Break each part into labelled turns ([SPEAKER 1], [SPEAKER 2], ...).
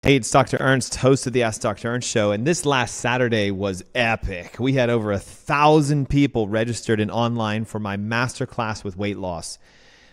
[SPEAKER 1] Hey, it's Dr. Ernst, host of the Ask Dr. Ernst show, and this last Saturday was epic. We had over 1,000 people registered and online for my masterclass with weight loss.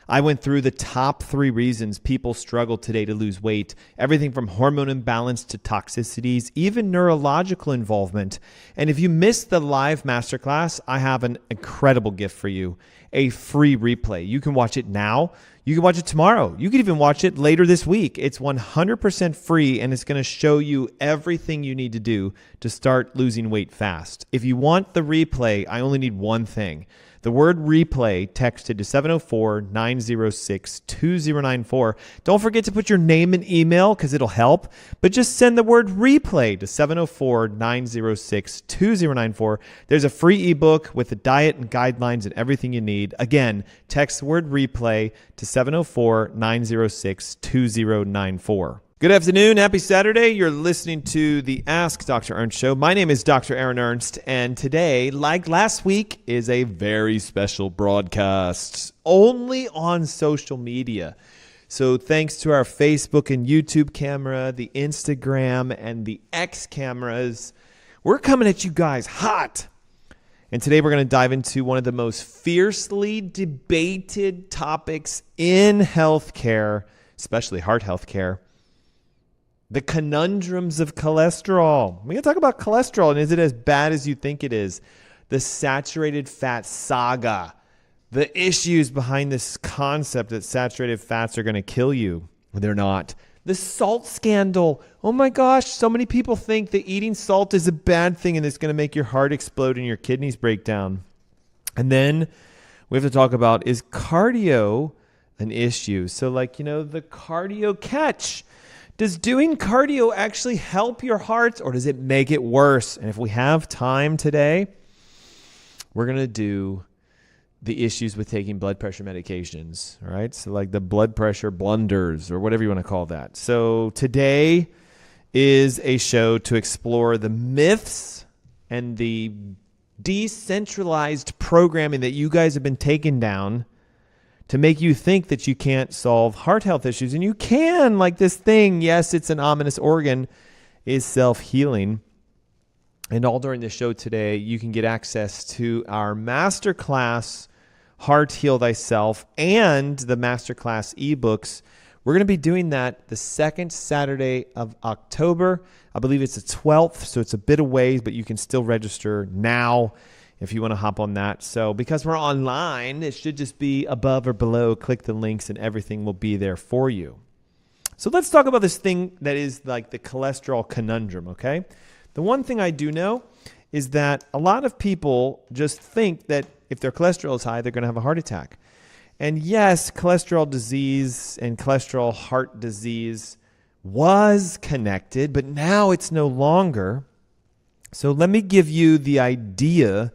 [SPEAKER 1] I went through the top 3 reasons people struggle today to lose weight, everything from hormone imbalance to toxicities, even neurological involvement. And if you missed the live masterclass, I have an incredible gift for you, a free replay. You can watch it now. You can watch it tomorrow. You can even watch it later this week. It's 100% free, and it's going to show you everything you need to do to start losing weight fast. If you want the replay, I only need one thing. The word replay texted to 704-906-2094. Don't forget to put your name and email because it'll help, but just send the word replay to 704-906-2094. There's a free ebook with the diet and guidelines and everything you need. Again, text the word replay to 704-906-2094. Good afternoon. Happy Saturday. You're listening to the Ask Dr. Ernst show. My name is Dr. Ernst, and today, like last week, is a very special broadcast only on social media. So thanks to our Facebook and YouTube camera, the Instagram, and the X cameras, we're coming at you guys hot. And today we're going to dive into one of the most fiercely debated topics in healthcare, especially heart healthcare. The conundrums of cholesterol. We're going to talk about cholesterol, and is it as bad as you think it is? The saturated fat saga. The issues behind this concept that saturated fats are going to kill you. They're not. The salt scandal. Oh my gosh, so many people think that eating salt is a bad thing and it's going to make your heart explode and your kidneys break down. And then we have to talk about, is cardio an issue? So the cardio catch. Does doing cardio actually help your heart, or does it make it worse? And if we have time today, we're going to do the issues with taking blood pressure medications, all right? So like the blood pressure blunders or whatever you want to call that. So today is a show to explore the myths and the decentralized programming that you guys have been taking down to make you think that you can't solve heart health issues. And you can, like this thing, yes, it's an ominous organ, is self-healing. And all during the show today, you can get access to our masterclass, Heart Heal Thyself, and the masterclass ebooks. We're going to be doing that the second Saturday of October. I believe it's the 12th, so it's a bit away, but you can still register now if you want to hop on that. So because we're online, it should just be above or below. Click the links and everything will be there for you. So let's talk about this thing that is like the cholesterol conundrum, okay? The one thing I do know is that a lot of people just think that if their cholesterol is high, they're going to have a heart attack. And yes, cholesterol disease and cholesterol heart disease was connected, but now it's no longer. So let me give you the idea,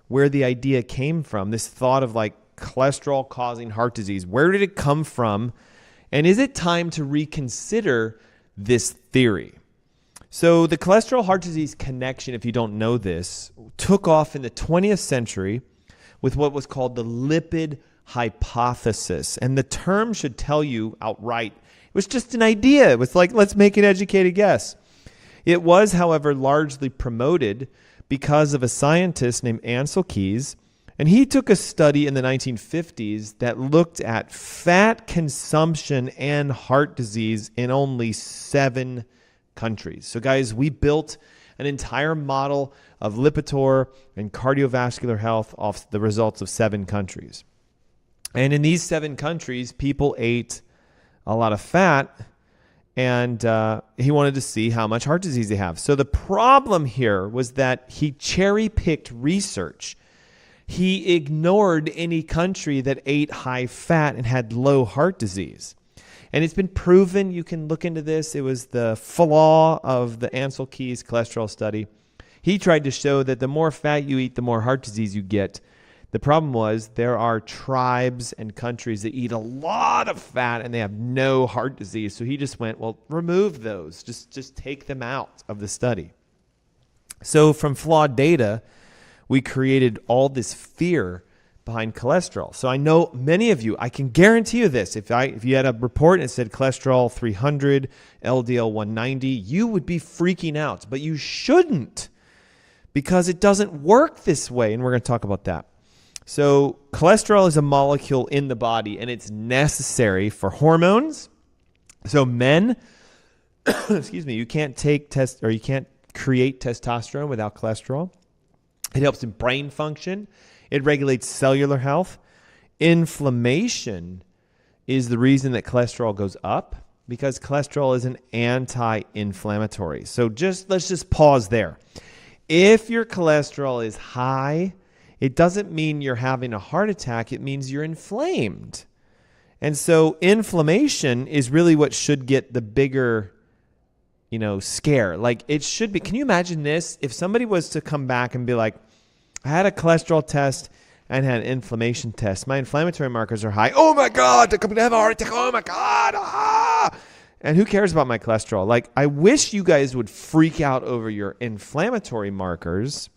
[SPEAKER 1] where the idea came from, this thought of like cholesterol causing heart disease. Where did it come from? And is it time to reconsider this theory? So the cholesterol heart disease connection, if you don't know this, took off in the 20th century with what was called the lipid hypothesis. And the term should tell you outright, it was just an idea. It was like, let's make an educated guess. It was, however, largely promoted because of a scientist named Ernst, and he took a study in the 1950s that looked at fat consumption and heart disease in only 7 countries. So guys, we built an entire model of Lipitor and cardiovascular health off the results of 7 countries. And in these 7 countries, people ate a lot of fat, and he wanted to see how much heart disease they have. So the problem here was that he cherry-picked research. He ignored any country that ate high fat and had low heart disease. And it's been proven, you can look into this, it was the flaw of the Ansel Keys cholesterol study. He tried to show that the more fat you eat, the more heart disease you get. The problem was there are tribes and countries that eat a lot of fat and they have no heart disease. So he just went, well, remove those. Just take them out of the study. So from flawed data, we created all this fear behind cholesterol. So I know many of you, I can guarantee you this, if you had a report and it said cholesterol 300, LDL 190, you would be freaking out, but you shouldn't, because it doesn't work this way, and we're going to talk about that. So cholesterol is a molecule in the body, and it's necessary for hormones. So men, excuse me, you can't you can't create testosterone without cholesterol. It helps in brain function. It regulates cellular health. Inflammation is the reason that cholesterol goes up, because cholesterol is an anti-inflammatory. So let's just pause there. If your cholesterol is high, it doesn't mean you're having a heart attack. It means you're inflamed. And so inflammation is really what should get the bigger, scare. Like it should be. Can you imagine this? If somebody was to come back and be like, I had a cholesterol test and had an inflammation test. My inflammatory markers are high. Oh my God, I'm going to have a heart attack. Oh my God. Ah! And who cares about my cholesterol? Like, I wish you guys would freak out over your inflammatory markers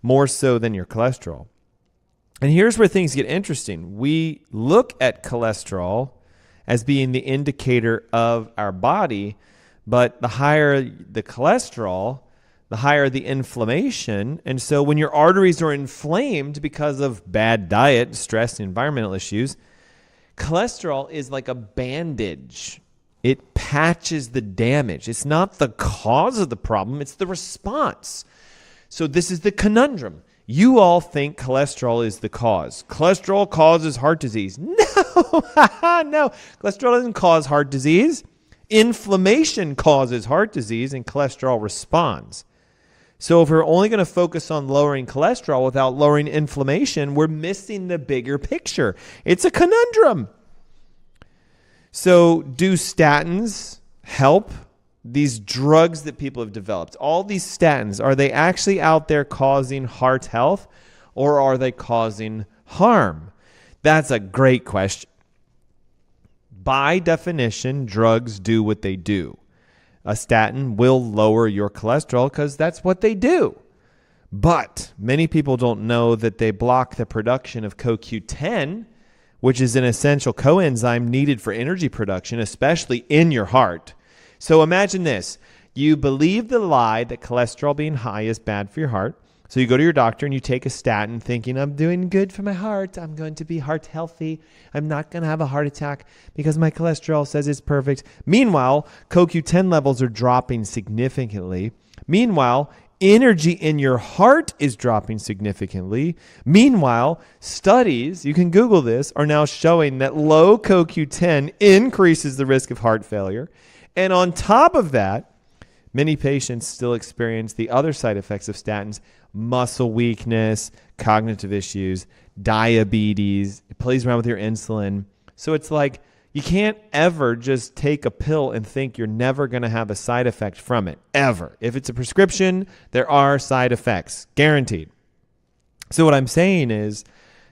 [SPEAKER 1] more so than your cholesterol. And here's where things get interesting. We look at cholesterol as being the indicator of our body, but the higher the cholesterol, the higher the inflammation. And so when your arteries are inflamed because of bad diet, stress, and environmental issues, cholesterol is like a bandage. It patches the damage. It's not the cause of the problem, it's the response. So this is the conundrum. You all think cholesterol is the cause. Cholesterol causes heart disease. No, no. Cholesterol doesn't cause heart disease. Inflammation causes heart disease, and cholesterol responds. So if we're only going to focus on lowering cholesterol without lowering inflammation, we're missing the bigger picture. It's a conundrum. So do statins help? These drugs that people have developed, all these statins, are they actually out there causing heart health, or are they causing harm? That's a great question. By definition, drugs do what they do. A statin will lower your cholesterol because that's what they do. But many people don't know that they block the production of CoQ10, which is an essential coenzyme needed for energy production, especially in your heart. So imagine this. You believe the lie that cholesterol being high is bad for your heart. So you go to your doctor and you take a statin thinking, I'm doing good for my heart. I'm going to be heart healthy. I'm not going to have a heart attack because my cholesterol says it's perfect. Meanwhile, CoQ10 levels are dropping significantly. Meanwhile, energy in your heart is dropping significantly. Meanwhile, studies, you can Google this, are now showing that low CoQ10 increases the risk of heart failure. And on top of that, many patients still experience the other side effects of statins: muscle weakness, cognitive issues, diabetes. It plays around with your insulin. So it's like you can't ever just take a pill and think you're never going to have a side effect from it, ever. If it's a prescription, there are side effects, guaranteed. So what I'm saying is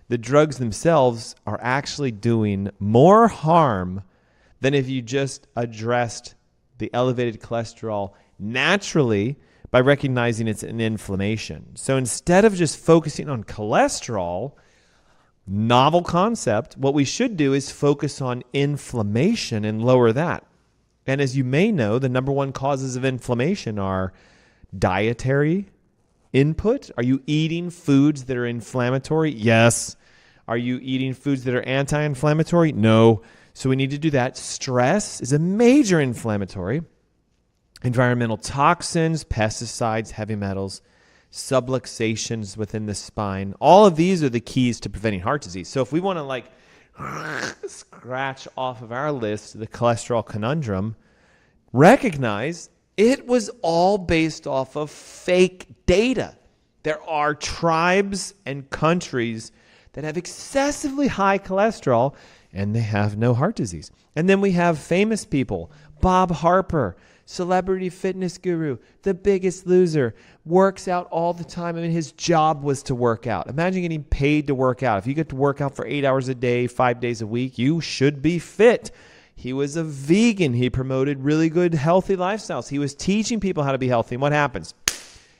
[SPEAKER 1] the drugs themselves are actually doing more harm than if you just addressed the elevated cholesterol naturally by recognizing it's an inflammation. So instead of just focusing on cholesterol, novel concept, what we should do is focus on inflammation and lower that. And as you may know, the number one causes of inflammation are dietary input. Are you eating foods that are inflammatory? Yes. Are you eating foods that are anti-inflammatory? No. So we need to do that. Stress is a major inflammatory. Environmental toxins, pesticides, heavy metals, subluxations within the spine. All of these are the keys to preventing heart disease. So if we want to scratch off of our list the cholesterol conundrum, recognize it was all based off of fake data. There are tribes and countries that have excessively high cholesterol and they have no heart disease. And then we have famous people. Bob Harper, celebrity fitness guru, The Biggest Loser, works out all the time. I mean, his job was to work out. Imagine getting paid to work out. If you get to work out for 8 hours a day, 5 days a week, you should be fit. He was a vegan. He promoted really good, healthy lifestyles. He was teaching people how to be healthy. And what happens?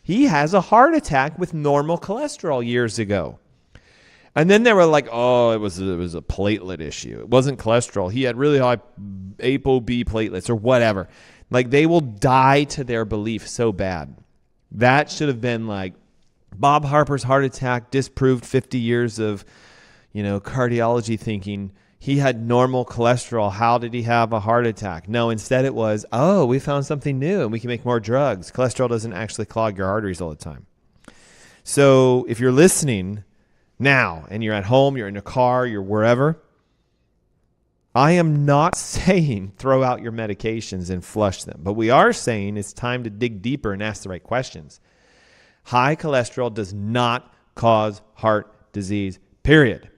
[SPEAKER 1] He has a heart attack with normal cholesterol years ago. And then they were like, oh, it was a platelet issue. It wasn't cholesterol. He had really high ApoB platelets or whatever. Like, they will die to their belief so bad. That should have been like Bob Harper's heart attack disproved 50 years of, cardiology thinking. He had normal cholesterol. How did he have a heart attack? No, instead it was, we found something new and we can make more drugs. Cholesterol doesn't actually clog your arteries all the time. So if you're listening now and you're at home, you're in a car, you're wherever, I am not saying throw out your medications and flush them, but we are saying it's time to dig deeper and ask the right questions. High cholesterol does not cause heart disease, period.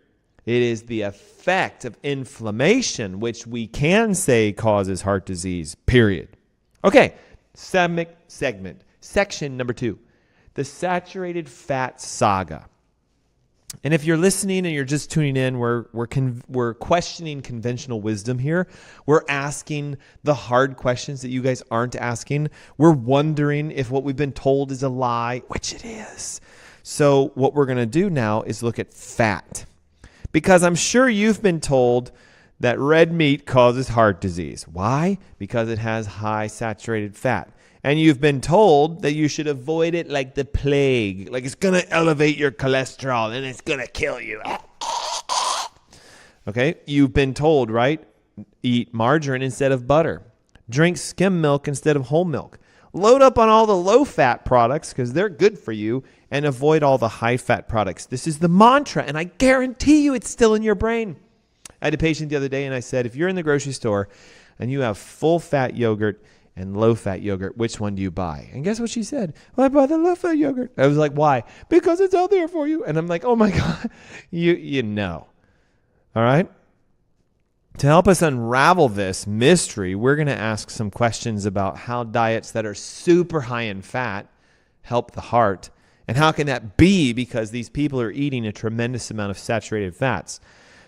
[SPEAKER 1] It is the effect of inflammation, which we can say causes heart disease, period. Okay, section number 2, the saturated fat saga. And if you're listening and you're just tuning in, we're questioning conventional wisdom here. We're asking the hard questions that you guys aren't asking. We're wondering if what we've been told is a lie, which it is. So what we're going to do now is look at fat. Because I'm sure you've been told that red meat causes heart disease. Why? Because it has high saturated fat. And you've been told that you should avoid it like the plague. Like it's going to elevate your cholesterol and it's going to kill you. Okay? You've been told, right? Eat margarine instead of butter. Drink skim milk instead of whole milk. Load up on all the low-fat products because they're good for you, and avoid all the high-fat products. This is the mantra, and I guarantee you it's still in your brain. I had a patient the other day, and I said, if you're in the grocery store and you have full-fat yogurt and low-fat yogurt, which one do you buy? And guess what she said? Well, I buy the low-fat yogurt. I was like, why? Because it's healthier for you. And I'm like, oh, my God. You know. All right? To help us unravel this mystery, we're going to ask some questions about how diets that are super high in fat help the heart. And how can that be? Because these people are eating a tremendous amount of saturated fats.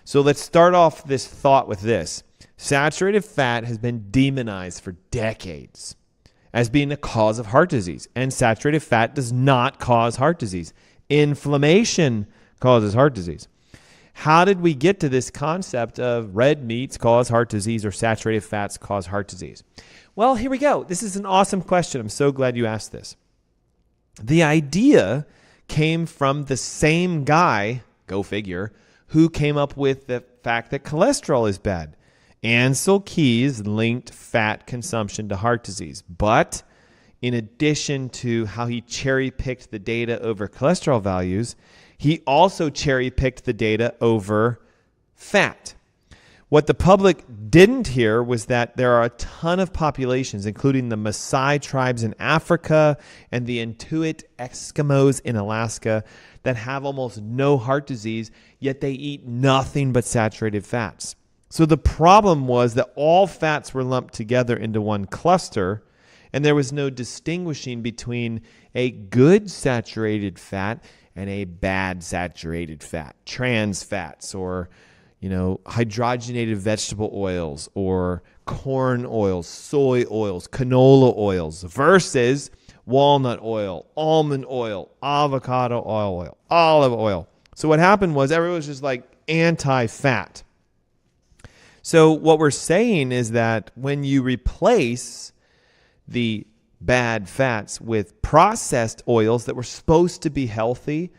[SPEAKER 1] So let's start off this thought with this. Saturated fat has been demonized for decades as being a cause of heart disease. And saturated fat does not cause heart disease. Inflammation causes heart disease. How did we get to this concept of red meats cause heart disease or saturated fats cause heart disease? Well, here we go. This is an awesome question. I'm so glad you asked this. The idea came from the same guy, go figure, who came up with the fact that cholesterol is bad. Ancel Keys linked fat consumption to heart disease. But in addition to how he cherry-picked the data over cholesterol values, he also cherry-picked the data over fat. What the public didn't hear was that there are a ton of populations, including the Maasai tribes in Africa and the Inuit Eskimos in Alaska, that have almost no heart disease, yet they eat nothing but saturated fats. So the problem was that all fats were lumped together into one cluster, and there was no distinguishing between a good saturated fat and a bad saturated fat, trans fats, or hydrogenated vegetable oils, or corn oils, soy oils, canola oils, versus walnut oil, almond oil, avocado oil, olive oil. So what happened was everyone was just like anti-fat. So what we're saying is that when you replace the bad fats with processed oils that were supposed to be healthy,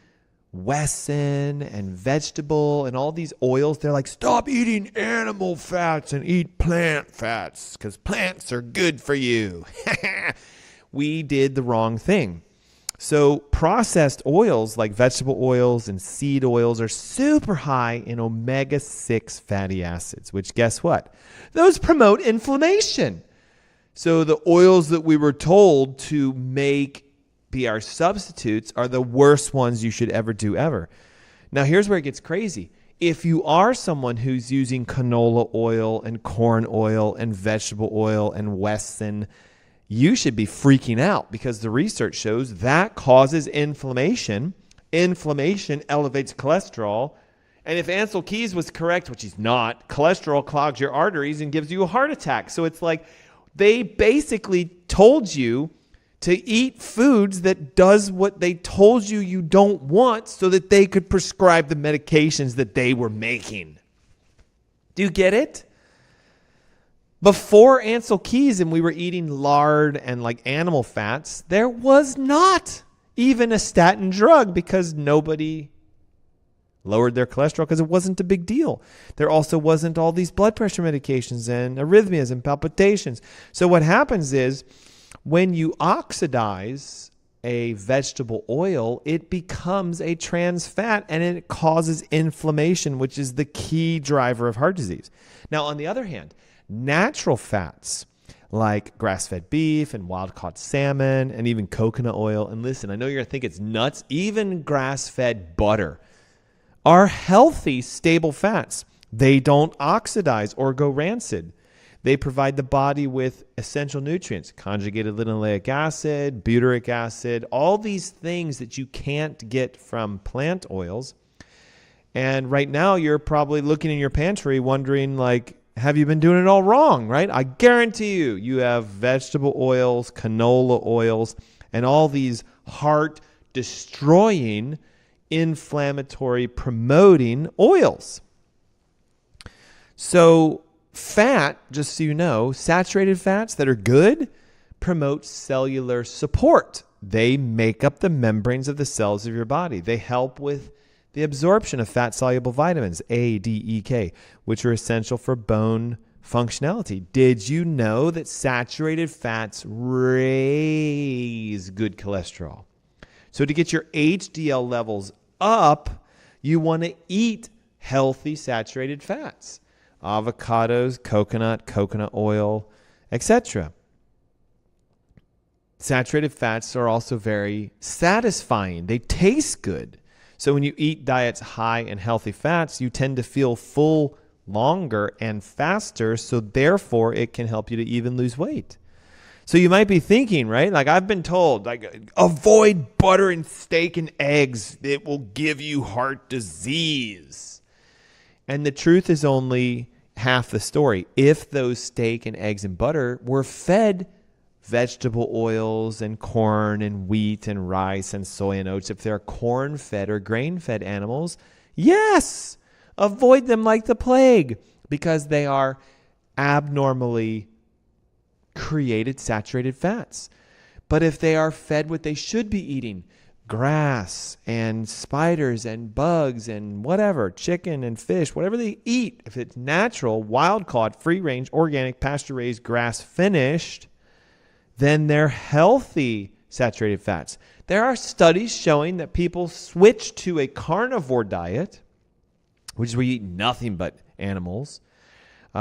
[SPEAKER 1] Wesson and vegetable and all these oils, they're like, stop eating animal fats and eat plant fats because plants are good for you. We did the wrong thing. So processed oils like vegetable oils and seed oils are super high in omega-6 fatty acids, which guess what? Those promote inflammation. So the oils that we were told to be our substitutes are the worst ones you should ever do ever. Now, here's where it gets crazy. If you are someone who's using canola oil and corn oil and vegetable oil and Wesson, you should be freaking out because the research shows that causes inflammation. Inflammation elevates cholesterol. And if Ancel Keys was correct, which he's not, cholesterol clogs your arteries and gives you a heart attack. So it's like they basically told you to eat foods that does what they told you you don't want so that they could prescribe the medications that they were making. Do you get it? Before Ansel Keys and we were eating lard and like animal fats, there was not even a statin drug because nobody lowered their cholesterol because it wasn't a big deal. There also wasn't all these blood pressure medications and arrhythmias and palpitations. So what happens is when you oxidize a vegetable oil, it becomes a trans fat and it causes inflammation, which is the key driver of heart disease. Now, on the other hand, natural fats like grass-fed beef and wild-caught salmon and even coconut oil. And listen, I know you're going to think it's nuts. Even grass-fed butter are healthy, stable fats. They don't oxidize or go rancid. They provide the body with essential nutrients, conjugated linoleic acid, butyric acid, all these things that you can't get from plant oils. And right now you're probably looking in your pantry wondering, like, have you been doing it all wrong, right? I guarantee you have vegetable oils, canola oils, and all these heart-destroying, inflammatory, promoting oils. So fat, just so you know, saturated fats that are good promote cellular support. They make up the membranes of the cells of your body. They help with the absorption of fat-soluble vitamins, A, D, E, K, which are essential for bone functionality. Did you know that saturated fats raise good cholesterol? So to get your HDL levels up, you want to eat healthy saturated fats. Avocados, coconut oil, etc. Saturated fats are also very satisfying. They taste good. So when you eat diets high in healthy fats, you tend to feel full longer and faster, so therefore it can help you to even lose weight. So you might be thinking, right? Like I've been told, like avoid butter and steak and eggs. It will give you heart disease. And the truth is only half the story. If those steak and eggs and butter were fed vegetable oils and corn and wheat and rice and soy and oats, if they're corn-fed or grain-fed animals, yes, avoid them like the plague because they are abnormally created saturated fats. But if they are fed what they should be eating, grass and spiders and bugs and whatever, chicken and fish, whatever they eat, if it's natural, wild-caught, free-range, organic, pasture-raised, grass-finished, then they're healthy saturated fats. There are studies showing that people switch to a carnivore diet, which is where you eat nothing but animals.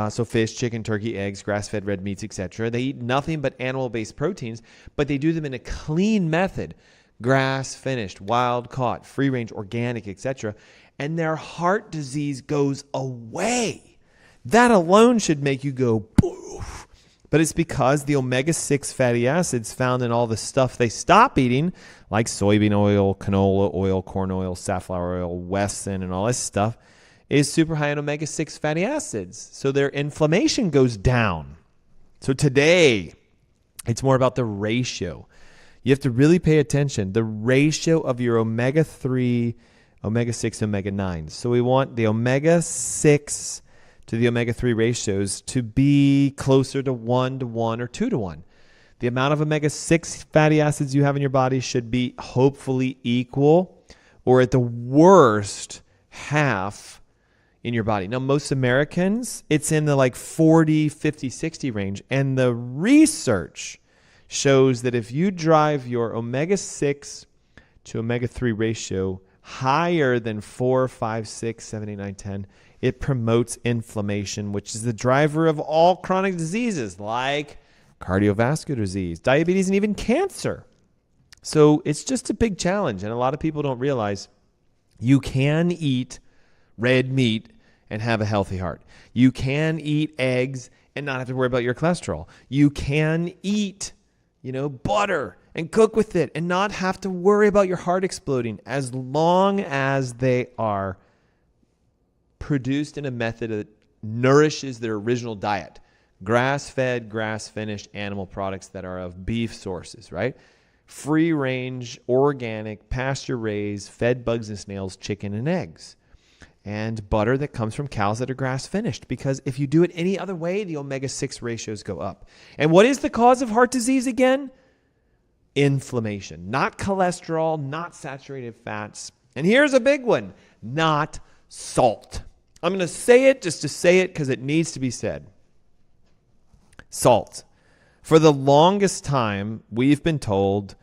[SPEAKER 1] So fish, chicken, turkey, eggs, grass-fed red meats, etc. They eat nothing but animal-based proteins, but they do them in a clean method. Grass-finished, wild-caught, free-range, organic, etc. And their heart disease goes away. That alone should make you go, poof. But it's because the omega-6 fatty acids found in all the stuff they stop eating, like soybean oil, canola oil, corn oil, safflower oil, Wesson, and all this stuff, is super high in omega-6 fatty acids. So their inflammation goes down. So today, it's more about the ratio. You have to really pay attention. The ratio of your omega-3, omega-6, omega-9. So we want the omega-6 to the omega-3 ratios to be closer to 1 to 1 or 2 to 1. The amount of omega-6 fatty acids you have in your body should be hopefully equal or at the worst half in your body. Now, most Americans, it's in the like 40, 50, 60 range. And the research shows that if you drive your omega-6 to omega-3 ratio higher than 4, 5, 6, 7, 8, 9, 10, it promotes inflammation, which is the driver of all chronic diseases like cardiovascular disease, diabetes, and even cancer. So it's just a big challenge. And a lot of people don't realize you can eat red meat and have a healthy heart. You can eat eggs and not have to worry about your cholesterol. You can eat, butter and cook with it and not have to worry about your heart exploding as long as they are produced in a method that nourishes their original diet. grass-fed, grass-finished animal products that are of beef sources, right? Free-range, organic, pasture-raised, fed bugs and snails, chicken and eggs. And butter that comes from cows that are grass-finished. Because if you do it any other way, the omega-6 ratios go up. And what is the cause of heart disease again? Inflammation. Not cholesterol, not saturated fats. And here's a big one. Not salt. I'm going to say it just to say it because it needs to be said. Salt. For the longest time, we've been told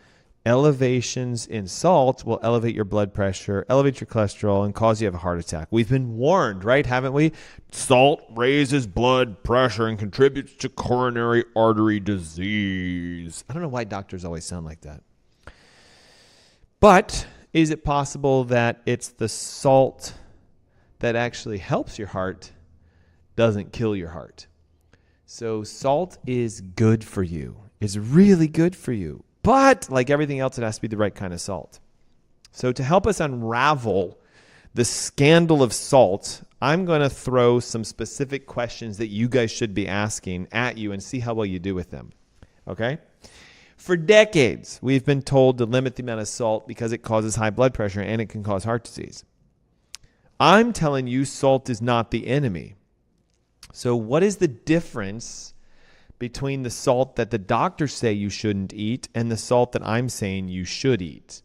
[SPEAKER 1] elevations in salt will elevate your blood pressure, elevate your cholesterol, and cause you to have a heart attack. We've been warned, right? Haven't we? Salt raises blood pressure and contributes to coronary artery disease. I don't know why doctors always sound like that. But is it possible that it's the salt that actually helps your heart, doesn't kill your heart? So salt is good for you. It's really good for you. But like everything else, it has to be the right kind of salt. So to help us unravel the scandal of salt, I'm going to throw some specific questions that you guys should be asking at you and see how well you do with them. Okay? For decades, we've been told to limit the amount of salt because it causes high blood pressure and it can cause heart disease. I'm telling you, salt is not the enemy. So what is the difference between the salt that the doctors say you shouldn't eat and the salt that I'm saying you should eat?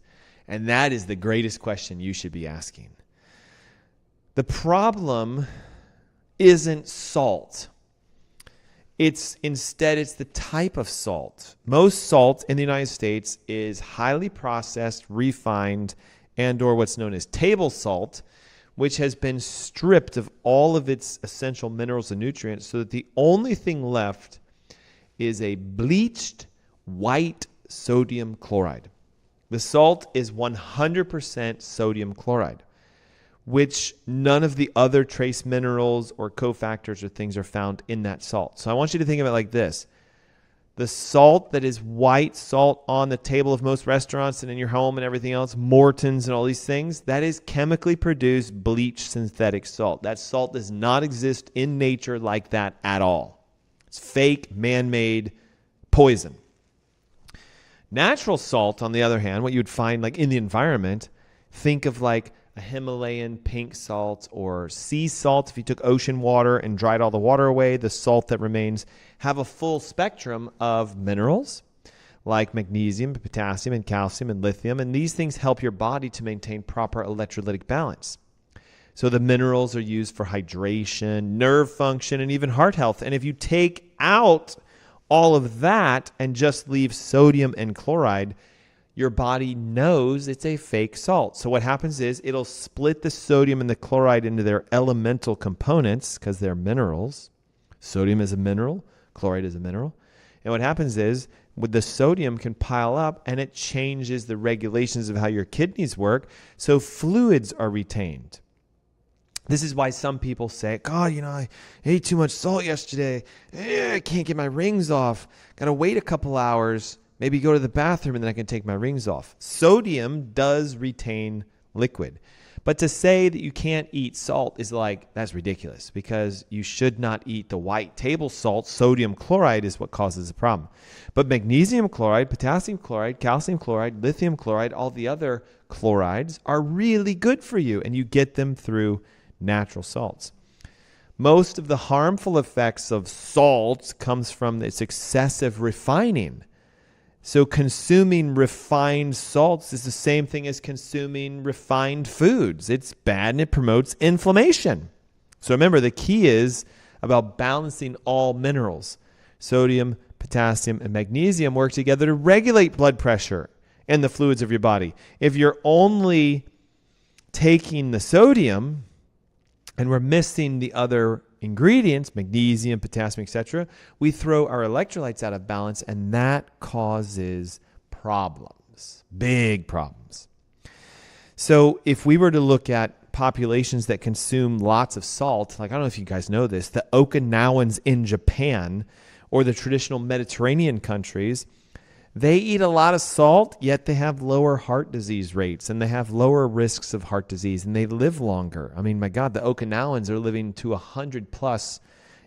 [SPEAKER 1] And that is the greatest question you should be asking. The problem isn't salt. Instead, it's the type of salt. Most salt in the United States is highly processed, refined, and or what's known as table salt, which has been stripped of all of its essential minerals and nutrients so that the only thing left is a bleached white sodium chloride. The salt is 100% sodium chloride, which none of the other trace minerals or cofactors or things are found in that salt. So I want you to think of it like this. The salt that is white salt on the table of most restaurants and in your home and everything else, Morton's and all these things, that is chemically produced bleached synthetic salt. That salt does not exist in nature like that at all. It's fake, man-made poison. Natural salt, on the other hand, what you would find like in the environment, think of like a Himalayan pink salt or sea salt. If you took ocean water and dried all the water away, the salt that remains have a full spectrum of minerals like magnesium, potassium, and calcium, and lithium. And these things help your body to maintain proper electrolytic balance. So the minerals are used for hydration, nerve function, and even heart health. And if you take out all of that and just leave sodium and chloride, your body knows it's a fake salt. So what happens is it'll split the sodium and the chloride into their elemental components because they're minerals. Sodium is a mineral, chloride is a mineral. And what happens is with the sodium can pile up and it changes the regulations of how your kidneys work. So fluids are retained. This is why some people say, God, I ate too much salt yesterday. I can't get my rings off. Got to wait a couple hours. Maybe go to the bathroom and then I can take my rings off. Sodium does retain liquid. But to say that you can't eat salt is that's ridiculous because you should not eat the white table salt. Sodium chloride is what causes the problem. But magnesium chloride, potassium chloride, calcium chloride, lithium chloride, all the other chlorides are really good for you, and you get them through natural salts. Most of the harmful effects of salt comes from its excessive refining. So consuming refined salts is the same thing as consuming refined foods. It's bad and it promotes inflammation. So remember, the key is about balancing all minerals. Sodium, potassium, and magnesium work together to regulate blood pressure and the fluids of your body. If you're only taking the sodium and we're missing the other ingredients, magnesium, potassium, etc., we throw our electrolytes out of balance, and that causes problems, big problems. So if we were to look at populations that consume lots of salt, I don't know if you guys know this, the Okinawans in Japan or the traditional Mediterranean countries, they eat a lot of salt, yet they have lower heart disease rates and they have lower risks of heart disease and they live longer. I mean, my God, the Okinawans are living to 100 plus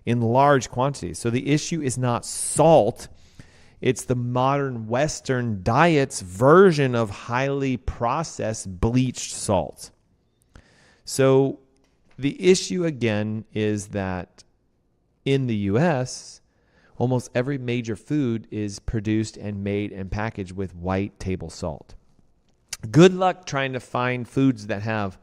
[SPEAKER 1] in large quantities. So the issue is not salt. It's the modern Western diet's version of highly processed bleached salt. So the issue again is that in the U.S., almost every major food is produced and made and packaged with white table salt. Good luck trying to find foods that have,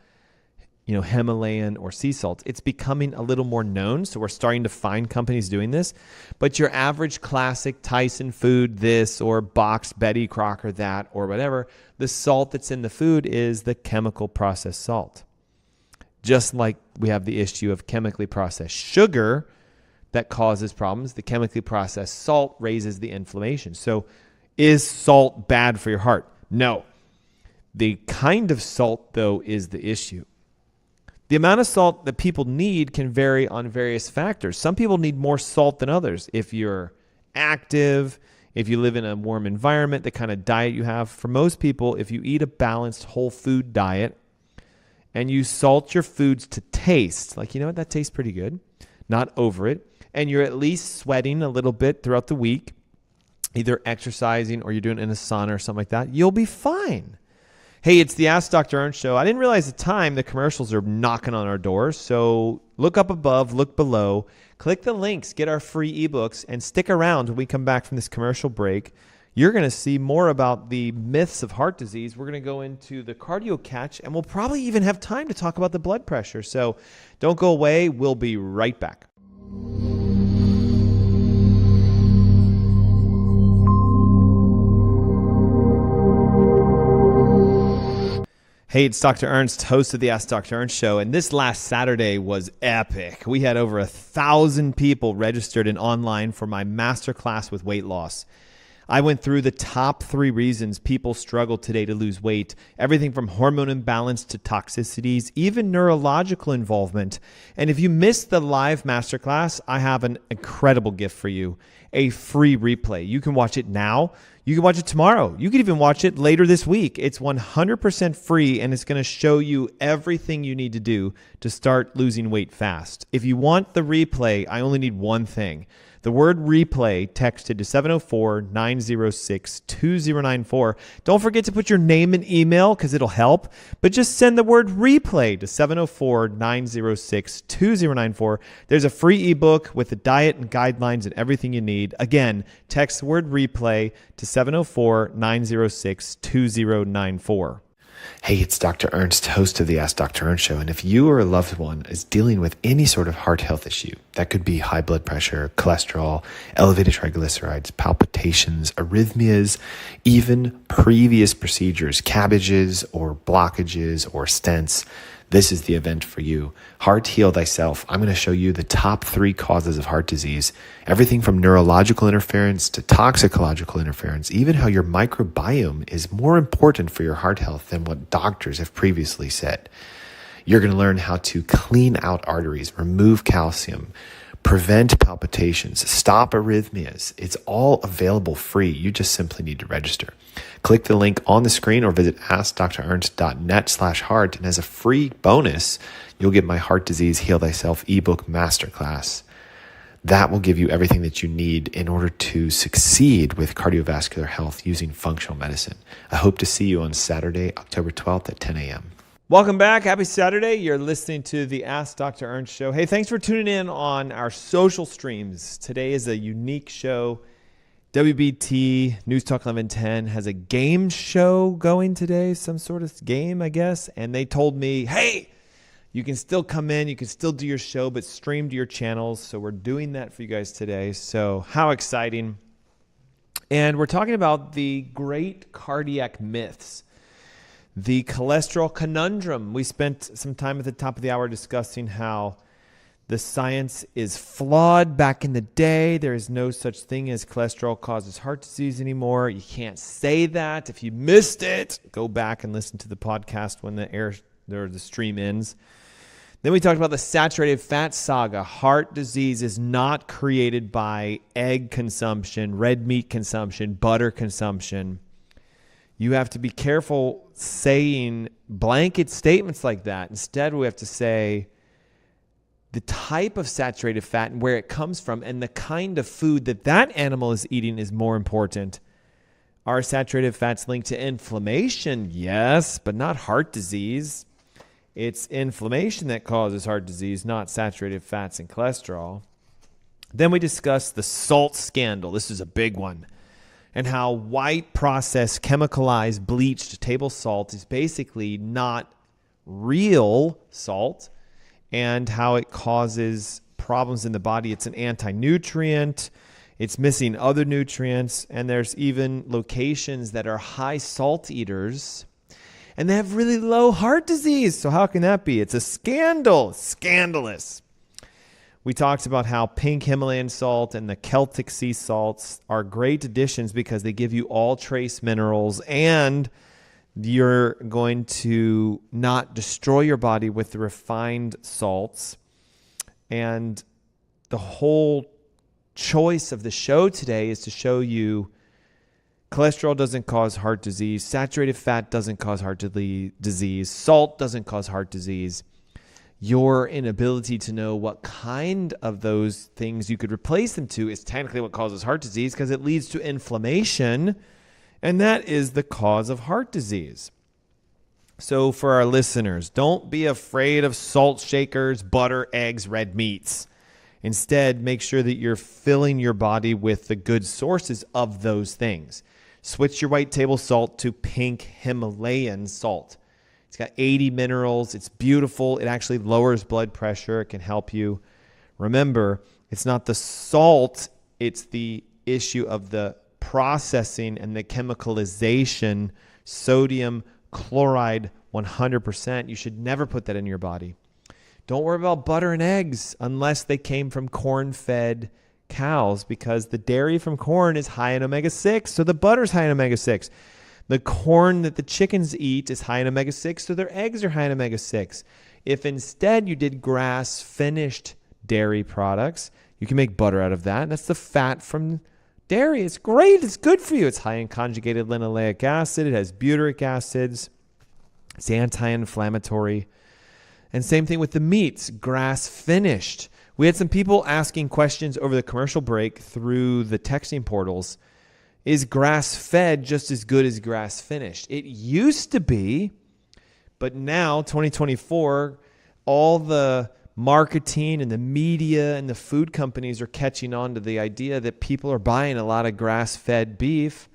[SPEAKER 1] Himalayan or sea salt. It's becoming a little more known, so we're starting to find companies doing this. But your average classic Tyson food, this, or boxed Betty Crocker that, or whatever, the salt that's in the food is the chemical processed salt. Just like we have the issue of chemically processed sugar that causes problems, the chemically processed salt raises the inflammation. So is salt bad for your heart? No. The kind of salt, though, is the issue. The amount of salt that people need can vary on various factors. Some people need more salt than others. If you're active, if you live in a warm environment, the kind of diet you have. For most people, if you eat a balanced whole food diet and you salt your foods to taste, like, that tastes pretty good, not over it, and you're at least sweating a little bit throughout the week, either exercising or you're doing it in a sauna or something like that, you'll be fine. Hey, it's the Ask Dr. Ernst show. I didn't realize at the time the commercials are knocking on our doors. So look up above, look below, click the links, get our free ebooks, and stick around when we come back from this commercial break. You're going to see more about the myths of heart disease. We're going to go into the cardio catch, and we'll probably even have time to talk about the blood pressure. So don't go away. We'll be right back. Hey, it's Dr. Ernst, host of the Ask Dr. Ernst show, and this last Saturday was epic. We had over 1,000 people registered in online for my masterclass with weight loss. I went through the top 3 reasons people struggle today to lose weight, everything from hormone imbalance to toxicities, even neurological involvement. And if you missed the live masterclass, I have an incredible gift for you, a free replay. You can watch it now. You can watch it tomorrow. You can even watch it later this week. It's 100% free, and it's going to show you everything you need to do to start losing weight fast. If you want the replay, I only need one thing. The word replay texted to 704-906-2094. Don't forget to put your name and email because it'll help, but just send the word replay to 704-906-2094. There's a free ebook with the diet and guidelines and everything you need. Again, text the word replay to 704-906-2094.
[SPEAKER 2] Hey, it's Dr. Ernst, host of the Ask Dr. Ernst show. And if you or a loved one is dealing with any sort of heart health issue, that could be high blood pressure, cholesterol, elevated triglycerides, palpitations, arrhythmias, even previous procedures, cabbages or blockages or stents, this is the event for you. Heart Heal Thyself. I'm going to show you the top 3 causes of heart disease, everything from neurological interference to toxicological interference, even how your microbiome is more important for your heart health than what doctors have previously said. You're going to learn how to clean out arteries, remove calcium, prevent palpitations, stop arrhythmias. It's all available free. You just simply need to register. Click the link on the screen or visit askdrernst.net/heart. And as a free bonus, you'll get my Heart Disease Heal Thyself ebook masterclass. That will give you everything that you need in order to succeed with cardiovascular health using functional medicine. I hope to see you on Saturday, October 12th at 10 a.m.
[SPEAKER 1] Welcome back. Happy Saturday. You're listening to the Ask Dr. Ernst show. Hey, thanks for tuning in on our social streams. Today is a unique show. WBT, News Talk 1110, has a game show going today, some sort of game, I guess. And they told me, hey, you can still come in, you can still do your show, but stream to your channels. So we're doing that for you guys today. So how exciting. And we're talking about the great cardiac myths. The cholesterol conundrum. We spent some time at the top of the hour discussing how the science is flawed back in the day. There is no such thing as cholesterol causes heart disease anymore. You can't say that. If you missed it, go back and listen to the podcast when the stream ends. Then we talked about the saturated fat saga. Heart disease is not created by egg consumption, red meat consumption, butter consumption. You have to be careful saying blanket statements like that. Instead, we have to say the type of saturated fat and where it comes from and the kind of food that that animal is eating is more important. Are saturated fats linked to inflammation? Yes, but not heart disease. It's inflammation that causes heart disease, not saturated fats and cholesterol. Then we discussed the salt scandal. This is a big one. And how white processed, chemicalized, bleached table salt is basically not real salt, and how it causes problems in the body. It's an anti-nutrient. It's missing other nutrients. And there's even locations that are high salt eaters, and they have really low heart disease. So how can that be? It's a scandal. Scandalous. We talked about how pink Himalayan salt and the Celtic sea salts are great additions because they give you all trace minerals, and you're going to not destroy your body with the refined salts. And the whole choice of the show today is to show you cholesterol doesn't cause heart disease, saturated fat doesn't cause heart disease, salt doesn't cause heart disease. Your inability to know what kind of those things you could replace them to is technically what causes heart disease, because it leads to inflammation, and that is the cause of heart disease. So for our listeners, don't be afraid of salt shakers, butter, eggs, red meats. Instead, make sure that you're filling your body with the good sources of those things. Switch your white table salt to pink Himalayan salt. It's got 80 minerals. It's beautiful. It actually lowers blood pressure. It can help you. Remember, it's not the salt. It's the issue of the processing and the chemicalization. Sodium chloride, 100%. You should never put that in your body. Don't worry about butter and eggs unless they came from corn-fed cows, because the dairy from corn is high in omega-6, so the butter's high in omega-6. The corn that the chickens eat is high in omega-6, so their eggs are high in omega-6. If instead you did grass-finished dairy products, you can make butter out of that. And that's the fat from dairy. It's great. It's good for you. It's high in conjugated linoleic acid. It has butyric acids. It's anti-inflammatory. And same thing with the meats, grass-finished. We had some people asking questions over the commercial break through the texting portals. Is grass-fed just as good as grass-finished? It used to be, but now, 2024, all the marketing and the media and the food companies are catching on to the idea that people are buying a lot of grass-fed beef.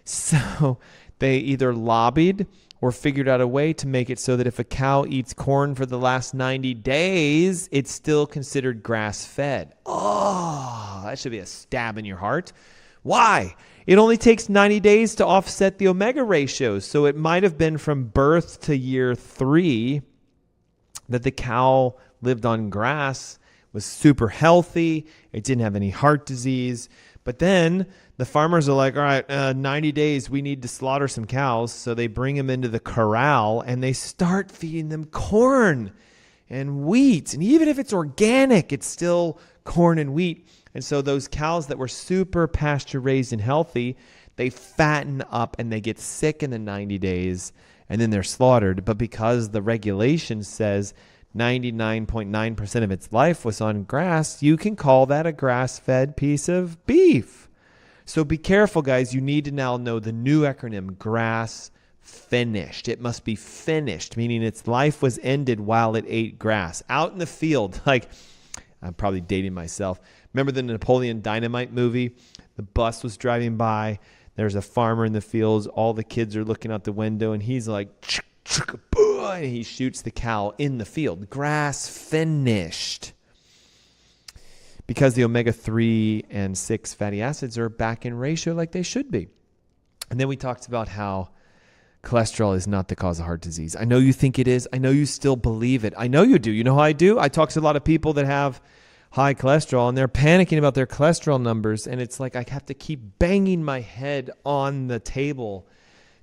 [SPEAKER 1] So they either lobbied or figured out a way to make it so that if a cow eats corn for the last 90 days, it's still considered grass-fed. Oh, that should be a stab in your heart. Why? It only takes 90 days to offset the omega ratios. So it might have been from birth to year 3 that the cow lived on grass, was super healthy. It didn't have any heart disease. But then the farmers are like, all right, 90 days, we need to slaughter some cows. So they bring them into the corral and they start feeding them corn and wheat. And even if it's organic, it's still corn and wheat. And so those cows that were super pasture raised and healthy, they fatten up and they get sick in the 90 days and then they're slaughtered. But because the regulation says 99.9% of its life was on grass, you can call that a grass-fed piece of beef. So be careful, guys. You need to now know the new acronym, grass finished. It must be finished, meaning its life was ended while it ate grass. Out in the field, like, I'm probably dating myself. Remember the Napoleon Dynamite movie? The bus was driving by. There's a farmer in the fields. All the kids are looking out the window, and he's like, and he shoots the cow in the field. Grass finished. Because the omega-3 and 6 fatty acids are back in ratio like they should be. And then we talked about how cholesterol is not the cause of heart disease. I know you think it is. I know you still believe it. I know you do. You know how I do? I talk to a lot of people that have high cholesterol, and they're panicking about their cholesterol numbers. And it's like I have to keep banging my head on the table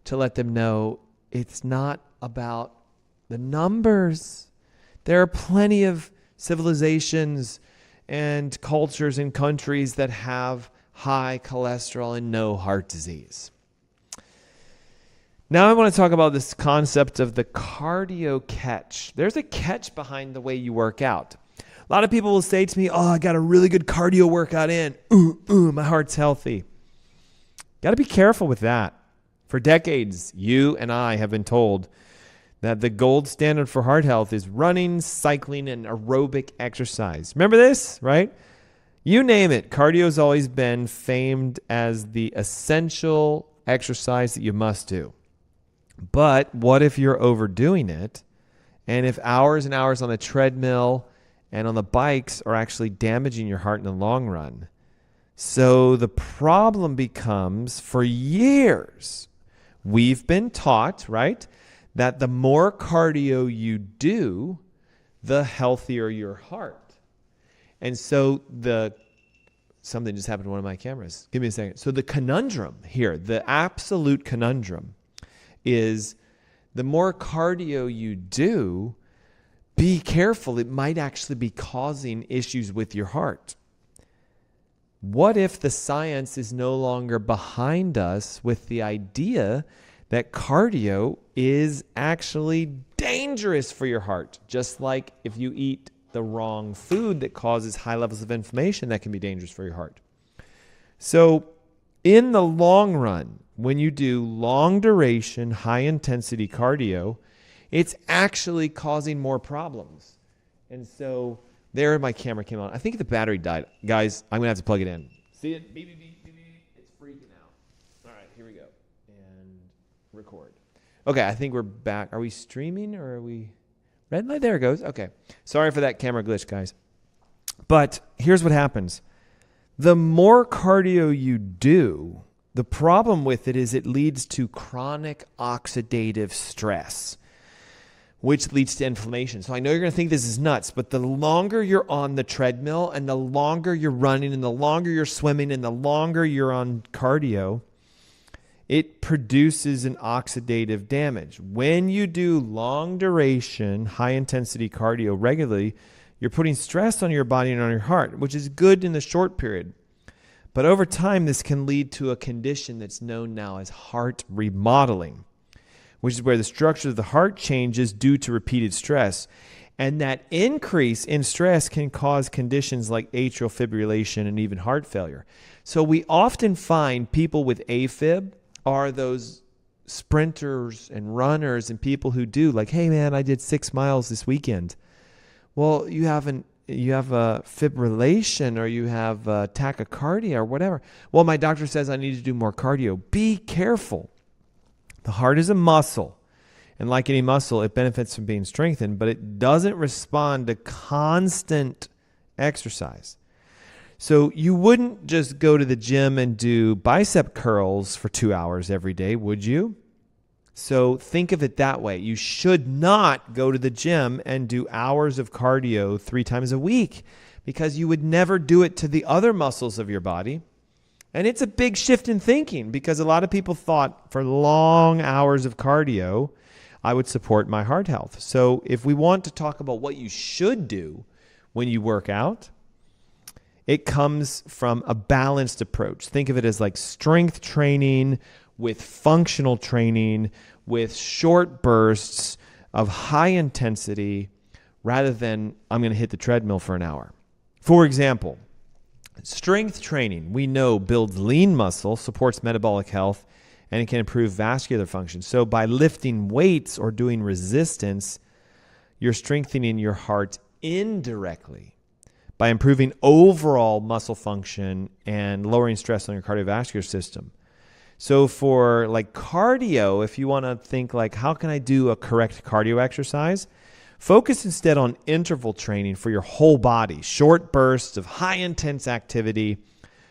[SPEAKER 1] to let them know it's not about the numbers. There are plenty of civilizations and cultures and countries that have high cholesterol and no heart disease. Now I want to talk about this concept of the cardio catch. There's a catch behind the way you work out. lot of people will say to me, oh, I got a really good cardio workout in. My heart's healthy. Got to be careful with that. For decades, you and I have been told that the gold standard for heart health is running, cycling, and aerobic exercise. Remember this, right? You name it. Cardio's always been famed as the essential exercise that you must do. But what if you're overdoing it? And if hours and hours on the treadmill and on the bikes are actually damaging your heart in the long run? So the problem becomes, for years, we've been taught, right, that the more cardio you do, the healthier your heart. And so something just happened to one of my cameras. Give me a second. So the conundrum here, the absolute conundrum is the more cardio you do, be careful. It might actually be causing issues with your heart. What if the science is no longer behind us with the idea that cardio is actually dangerous for your heart? Just like if you eat the wrong food that causes high levels of inflammation, that can be dangerous for your heart. So in the long run, when you do long duration, high intensity cardio, it's actually causing more problems. And so there my camera came on. I think the battery died. Guys, I'm going to have to plug it in. See it? Beep, beep, beep, beep, beep. It's freaking out. All right, here we go. And record. Okay, I think we're back. Are we streaming or are we... Red light, there it goes. Okay. Sorry for that camera glitch, guys. But here's what happens. The more cardio you do, the problem with it is it leads to chronic oxidative stress, which leads to inflammation. So I know you're going to think this is nuts, but the longer you're on the treadmill and the longer you're running and the longer you're swimming and the longer you're on cardio, it produces an oxidative damage. When you do long duration, high intensity cardio regularly, you're putting stress on your body and on your heart, which is good in the short period. But over time, this can lead to a condition that's known now as heart remodeling, which is where the structure of the heart changes due to repeated stress. And that increase in stress can cause conditions like atrial fibrillation and even heart failure. So we often find people with AFib are those sprinters and runners and people who do like, hey man, I did 6 miles this weekend. Well, you have a fibrillation or you have a tachycardia or whatever. Well, my doctor says I need to do more cardio. Be careful. The heart is a muscle. And like any muscle, it benefits from being strengthened, but it doesn't respond to constant exercise. So you wouldn't just go to the gym and do bicep curls for 2 hours every day, would you? So think of it that way. You should not go to the gym and do hours of cardio 3 times a week because you would never do it to the other muscles of your body. And it's a big shift in thinking because a lot of people thought for long hours of cardio, I would support my heart health. So if we want to talk about what you should do when you work out, it comes from a balanced approach. Think of it as like strength training with functional training, with short bursts of high intensity, rather than I'm going to hit the treadmill for an hour. For example, strength training, we know, builds lean muscle, supports metabolic health, and it can improve vascular function. So by lifting weights or doing resistance, you're strengthening your heart indirectly by improving overall muscle function and lowering stress on your cardiovascular system. So for like cardio, if you want to think like, how can I do a correct cardio exercise? Focus instead on interval training for your whole body, short bursts of high intense activity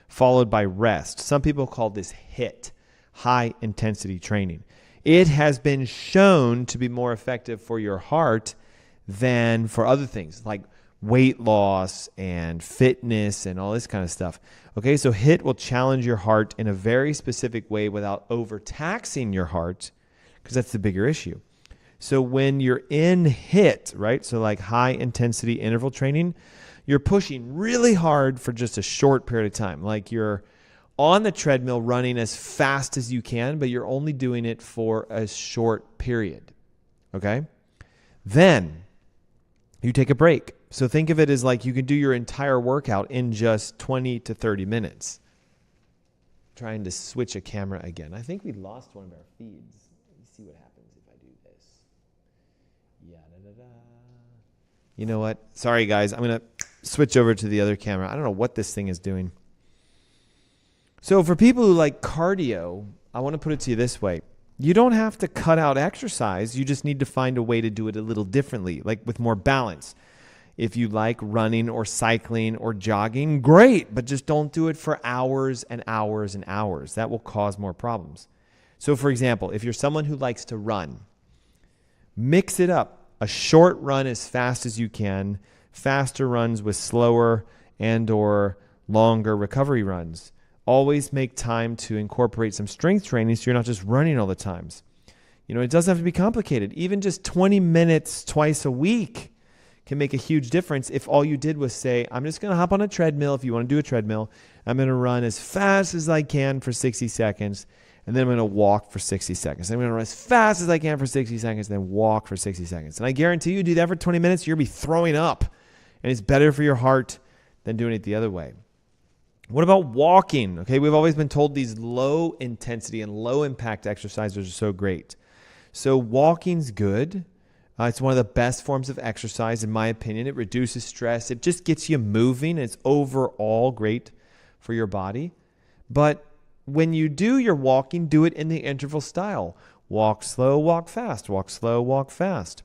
[SPEAKER 1] followed by rest. Some people call this HIIT, high intensity training. It has been shown to be more effective for your heart than for other things like weight loss and fitness and all this kind of stuff. Okay, so HIIT will challenge your heart in a very specific way without overtaxing your heart, because that's the bigger issue. So when you're in HIIT, right, so like high intensity interval training, you're pushing really hard for just a short period of time. Like you're on the treadmill running as fast as you can, but you're only doing it for a short period. Okay? Then you take a break. So think of it as like you can do your entire workout in just 20 to 30 minutes. Trying to switch a camera again. I think we lost one of our feeds. Let me see what happens if I do this. You know what? Sorry, guys. I'm going to switch over to the other camera. I don't know what this thing is doing. So for people who like cardio, I want to put it to you this way. You don't have to cut out exercise. You just need to find a way to do it a little differently, like with more balance. If you like running or cycling or jogging, great, but just don't do it for hours and hours and hours. That will cause more problems. So for example, if you're someone who likes to run, mix it up. A short run as fast as you can, faster runs with slower and or longer recovery runs. Always make time to incorporate some strength training so you're not just running all the times. You know, it doesn't have to be complicated. Even just 20 minutes twice a week can make a huge difference if all you did was say, I'm just going to hop on a treadmill. If you want to do a treadmill, I'm going to run as fast as I can for 60 seconds, and then I'm going to walk for 60 seconds. I'm going to run as fast as I can for 60 seconds, then walk for 60 seconds. And I guarantee you do that for 20 minutes, you're going to be throwing up, and it's better for your heart than doing it the other way. What about walking? Okay, we've always been told these low intensity and low impact exercises are so great. So walking's good. It's one of the best forms of exercise, in my opinion. It reduces stress. It just gets you moving. It's overall great for your body. But when you do your walking, do it in the interval style. Walk slow, walk fast. Walk slow, walk fast.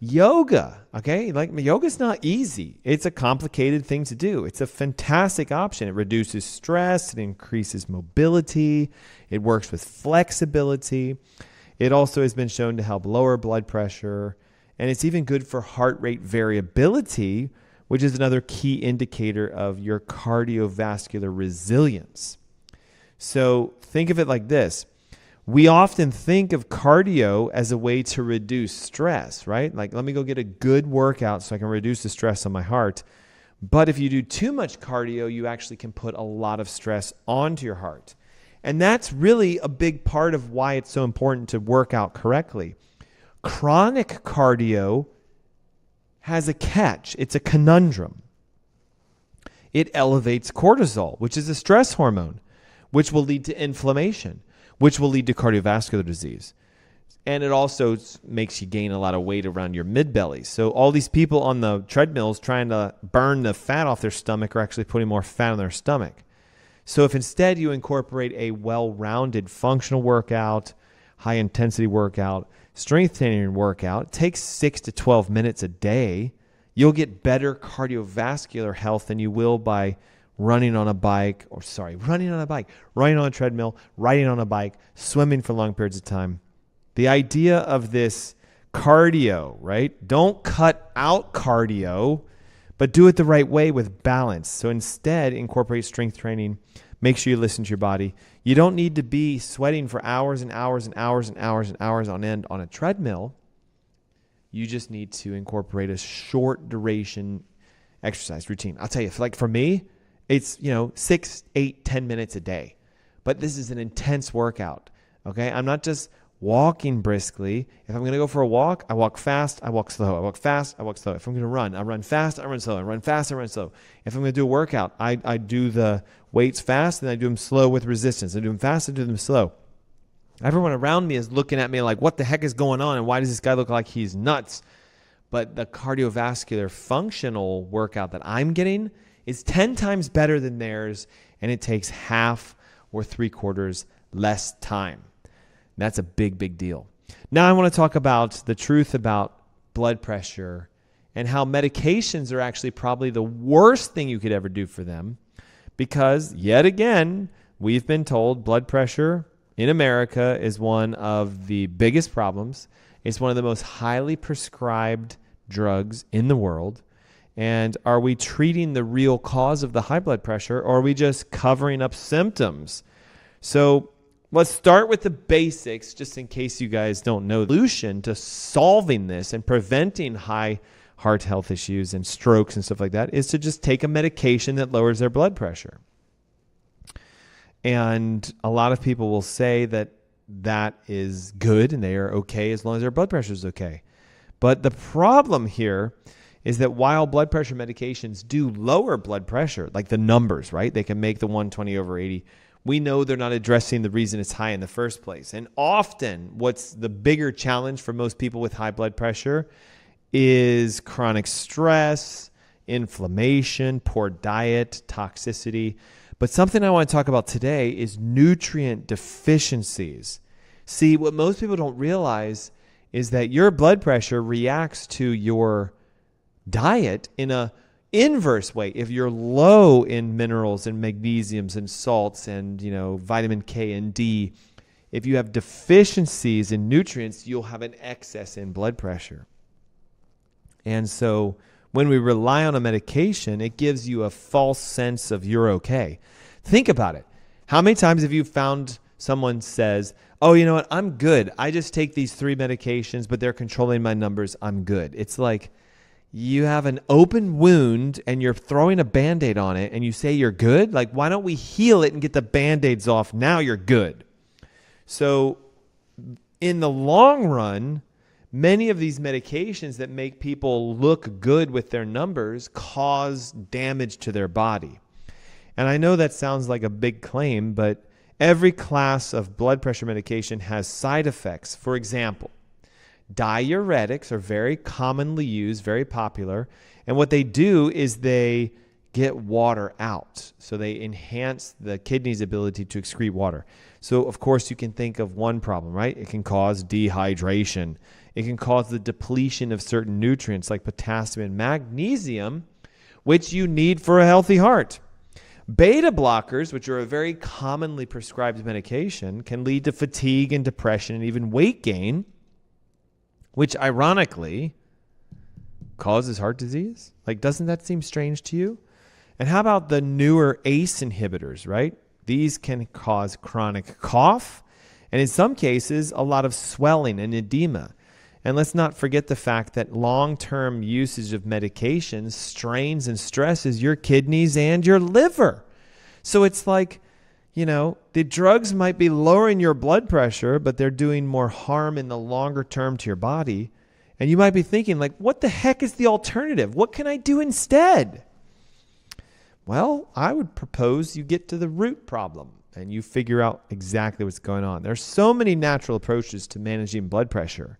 [SPEAKER 1] Yoga, okay? Like yoga's not easy. It's a complicated thing to do. It's a fantastic option. It reduces stress. It increases mobility. It works with flexibility. It also has been shown to help lower blood pressure. And it's even good for heart rate variability, which is another key indicator of your cardiovascular resilience. So think of it like this. We often think of cardio as a way to reduce stress, right? Like, let me go get a good workout so I can reduce the stress on my heart. But if you do too much cardio, you actually can put a lot of stress onto your heart. And that's really a big part of why it's so important to work out correctly. Chronic cardio has a catch. It's a conundrum. It elevates cortisol, which is a stress hormone, which will lead to inflammation, which will lead to cardiovascular disease. And it also makes you gain a lot of weight around your mid-belly. So all these people on the treadmills trying to burn the fat off their stomach are actually putting more fat on their stomach. So if instead you incorporate a well-rounded functional workout, high-intensity workout, strength training workout, takes 6 to 12 minutes a day, you'll get better cardiovascular health than you will by running on a treadmill, riding on a bike, swimming for long periods of time. The idea of this cardio, right? Don't cut out cardio, but do it the right way with balance. So instead, incorporate strength training. Make sure you listen to your body. You don't need to be sweating for hours and hours and hours and hours and hours on end on a treadmill. You just need to incorporate a short duration exercise routine. I'll tell you, like for me, it's 6, 8, 10 minutes a day. But this is an intense workout. Okay? I'm not just walking briskly. If I'm going to go for a walk, I walk fast, I walk slow. I walk fast, I walk slow. If I'm going to run, I run fast, I run slow. I run fast, I run slow. If I'm going to do a workout, I do the weights fast and I do them slow with resistance. I do them fast, I do them slow. Everyone around me is looking at me like, what the heck is going on? And why does this guy look like he's nuts? But the cardiovascular functional workout that I'm getting is 10 times better than theirs, and it takes half or 3/4 less time. That's a big, big deal. Now I want to talk about the truth about blood pressure and how medications are actually probably the worst thing you could ever do for them, because yet again, we've been told blood pressure in America is one of the biggest problems. It's one of the most highly prescribed drugs in the world. And are we treating the real cause of the high blood pressure, or are we just covering up symptoms? So let's start with the basics, just in case you guys don't know. The solution to solving this and preventing high heart health issues and strokes and stuff like that is to just take a medication that lowers their blood pressure. And a lot of people will say that that is good and they are okay as long as their blood pressure is okay. But the problem here is that while blood pressure medications do lower blood pressure, like the numbers, right? They can make the 120/80. We know they're not addressing the reason it's high in the first place. And often what's the bigger challenge for most people with high blood pressure is chronic stress, inflammation, poor diet, toxicity. But something I want to talk about today is nutrient deficiencies. See, what most people don't realize is that your blood pressure reacts to your diet in a inverse way. If you're low in minerals and magnesiums and salts and, vitamin K and D, if you have deficiencies in nutrients, you'll have an excess in blood pressure. And so when we rely on a medication, it gives you a false sense of you're okay. Think about it. How many times have you found someone says, oh, you know what, I'm good. I just take these 3 medications, but they're controlling my numbers. I'm good. It's like you have an open wound and you're throwing a Band-Aid on it and you say you're good. Like, why don't we heal it and get the Band-Aids off? Now you're good. So in the long run, many of these medications that make people look good with their numbers cause damage to their body. And I know that sounds like a big claim, but every class of blood pressure medication has side effects. For example, diuretics are very commonly used, very popular. And what they do is they get water out. So they enhance the kidney's ability to excrete water. So, of course, you can think of one problem, right? It can cause dehydration. It can cause the depletion of certain nutrients like potassium and magnesium, which you need for a healthy heart. Beta blockers, which are a very commonly prescribed medication, can lead to fatigue and depression and even weight gain, which ironically causes heart disease. Like, doesn't that seem strange to you? And how about the newer ACE inhibitors, right? These can cause chronic cough and in some cases a lot of swelling and edema. And let's not forget the fact that long-term usage of medications strains and stresses your kidneys and your liver. So it's like, the drugs might be lowering your blood pressure, but they're doing more harm in the longer term to your body. And you might be thinking, like, what the heck is the alternative? What can I do instead? Well, I would propose you get to the root problem and you figure out exactly what's going on. There's so many natural approaches to managing blood pressure,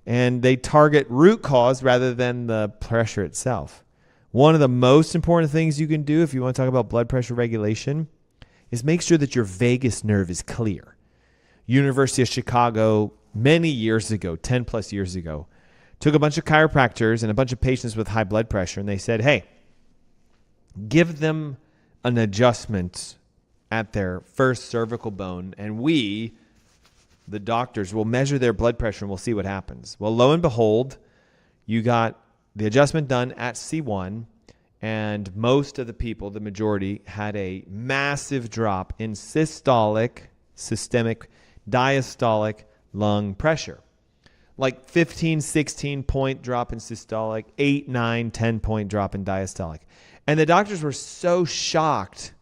[SPEAKER 1] and they target root cause rather than the pressure itself. One of the most important things you can do if you want to talk about blood pressure regulation is make sure that your vagus nerve is clear. University of Chicago, many years ago, 10 plus years ago, took a bunch of chiropractors and a bunch of patients with high blood pressure, and they said, hey, give them an adjustment at their first cervical bone, and we, the doctors, will measure their blood pressure and we'll see what happens. Well, lo and behold, you got the adjustment done at C1, and most of the people, the majority, had a massive drop in systolic, systemic, diastolic lung pressure. Like 15, 16 point drop in systolic, 8, 9, 10 point drop in diastolic. And the doctors were so shocked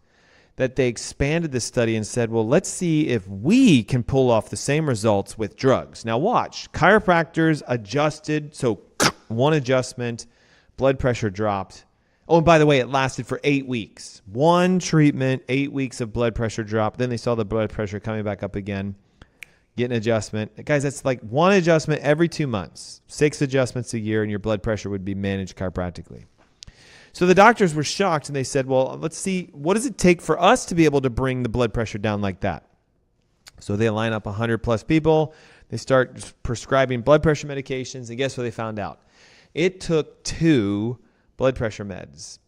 [SPEAKER 1] that they expanded the study and said, well, let's see if we can pull off the same results with drugs. Now watch, chiropractors adjusted, so one adjustment, blood pressure dropped. Oh, and by the way, it lasted for 8 weeks. One treatment, 8 weeks of blood pressure drop. Then they saw the blood pressure coming back up again. Get an adjustment. Guys, that's like one adjustment every 2 months. 6 adjustments a year, and your blood pressure would be managed chiropractically. So the doctors were shocked, and they said, well, let's see, what does it take for us to be able to bring the blood pressure down like that? So they line up 100 plus people. They start prescribing blood pressure medications, and guess what they found out? It took 2 blood pressure meds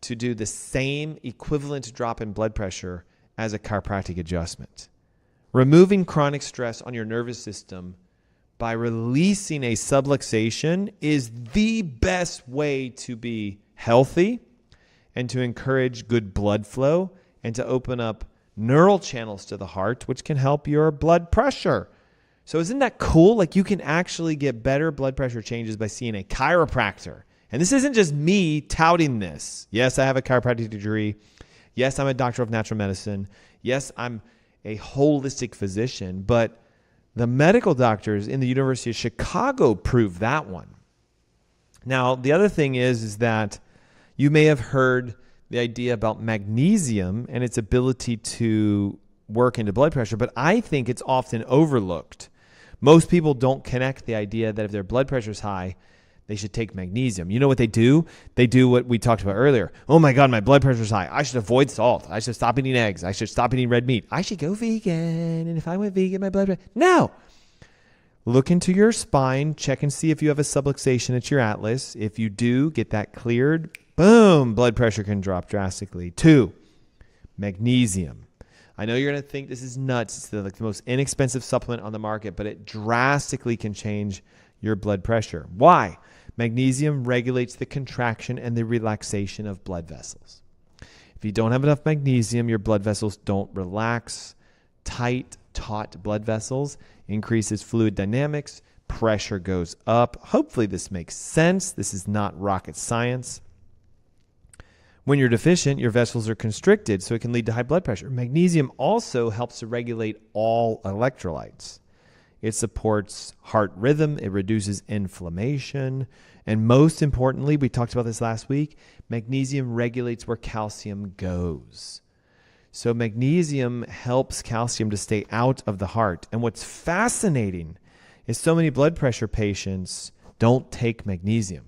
[SPEAKER 1] to do the same equivalent drop in blood pressure as a chiropractic adjustment. Removing chronic stress on your nervous system by releasing a subluxation is the best way to be healthy and to encourage good blood flow and to open up neural channels to the heart, which can help your blood pressure. So isn't that cool? Like, you can actually get better blood pressure changes by seeing a chiropractor. And this isn't just me touting this. Yes, I have a chiropractic degree. Yes, I'm a doctor of natural medicine. Yes, I'm a holistic physician. But the medical doctors in the University of Chicago proved that one. Now, the other thing is that you may have heard the idea about magnesium and its ability to work into blood pressure, but I think it's often overlooked. Most people don't connect the idea that if their blood pressure is high, they should take magnesium. You know what they do? They do what we talked about earlier. Oh my God, my blood pressure is high. I should avoid salt. I should stop eating eggs. I should stop eating red meat. I should go vegan. And if I went vegan, my blood pressure. No. Look into your spine. Check and see if you have a subluxation at your atlas. If you do, get that cleared. Boom, blood pressure can drop drastically. 2, magnesium. I know you're going to think this is nuts. It's the most inexpensive supplement on the market, but it drastically can change your blood pressure. Why? Magnesium regulates the contraction and the relaxation of blood vessels. If you don't have enough magnesium, your blood vessels don't relax. Tight, taut blood vessels increases fluid dynamics. Pressure goes up. Hopefully this makes sense. This is not rocket science. When you're deficient, your vessels are constricted, so it can lead to high blood pressure. Magnesium also helps to regulate all electrolytes. It supports heart rhythm. It reduces inflammation. And most importantly, we talked about this last week, magnesium regulates where calcium goes. So magnesium helps calcium to stay out of the heart. And what's fascinating is so many blood pressure patients don't take magnesium.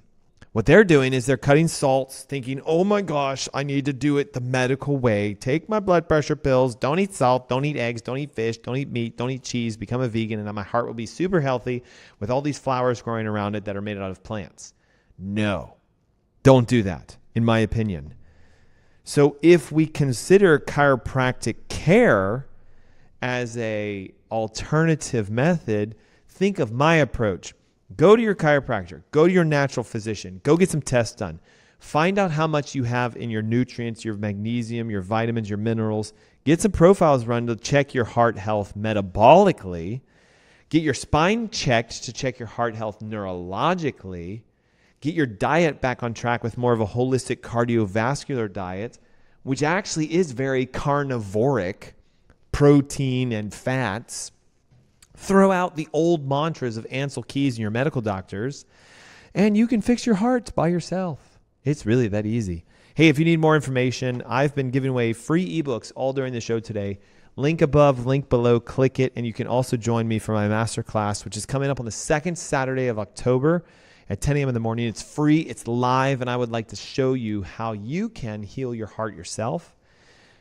[SPEAKER 1] What they're doing is they're cutting salts, thinking, oh my gosh, I need to do it the medical way. Take my blood pressure pills. Don't eat salt. Don't eat eggs. Don't eat fish. Don't eat meat. Don't eat cheese. Become a vegan, and my heart will be super healthy with all these flowers growing around it that are made out of plants. No, don't do that, in my opinion. So if we consider chiropractic care as an alternative method, think of my approach. Go to your chiropractor. Go to your natural physician. Go get some tests done. Find out how much you have in your nutrients, your magnesium, your vitamins, your minerals. Get some profiles run to check your heart health metabolically. Get your spine checked to check your heart health neurologically. Get your diet back on track with more of a holistic cardiovascular diet, which actually is very carnivoric, protein and fats. Throw out the old mantras of Ansel Keys and your medical doctors, and you can fix your heart by yourself. It's really that easy. Hey, if you need more information, I've been giving away free ebooks all during the show today. Link above, link below, click it, and you can also join me for my masterclass, which is coming up on the second Saturday of October at 10 a.m. in the morning. It's free, it's live, and I would like to show you how you can heal your heart yourself.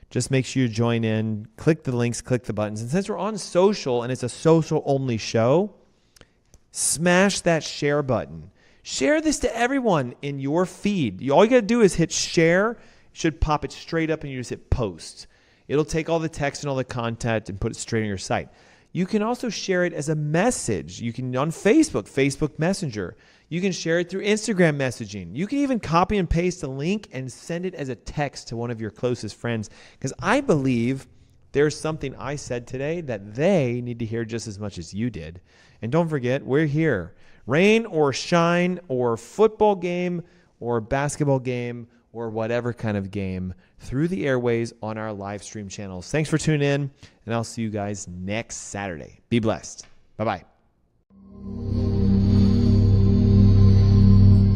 [SPEAKER 1] Just make sure you join in, click the links, click the buttons. And since we're on social and it's a social-only show, smash that share button. Share this to everyone in your feed. All you got to do is hit share. It should pop it straight up and you just hit post. It'll take all the text and all the content and put it straight on your site. You can also share it as a message. You can on Facebook Messenger. You can share it through Instagram messaging. You can even copy and paste a link and send it as a text to one of your closest friends, because I believe there's something I said today that they need to hear just as much as you did. And don't forget, we're here. Rain or shine or football game or basketball game or whatever kind of game, through the airways on our live stream channels. Thanks for tuning in, and I'll see you guys next Saturday. Be blessed. Bye-bye.